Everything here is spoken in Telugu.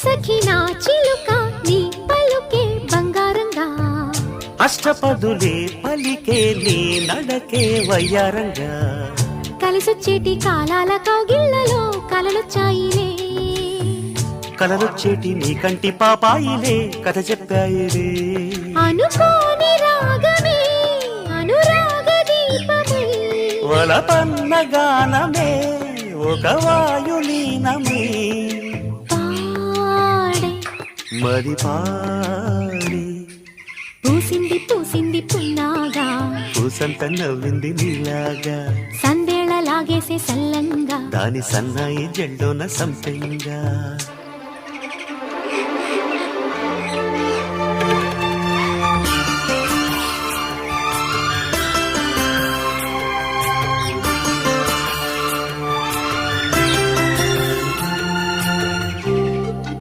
సఖి నా చిలుక నీ పలుకే బంగారంగా అష్టపదులే పలికే నీ నడకే వయ్యారంగా కలిసొచ్చేటి కాలాల కౌగిళ్లలో కలలొచ్చాయిలే కలలొచ్చేటి నీ కంటి పాపాయిలే కథ చెప్పాయిలే అనుకోని రాగమే అనురాగ దీపమే వలపన్న గానమే ఒక వాయులీనమే పాడే మరి పాడి పూసింది పూసింది పున్నాగా పూసంత నవ్వింది నీలాగా సందేళ లాగేసే సల్లంగా దాని సన్నాయి జెండోన సంపెంగా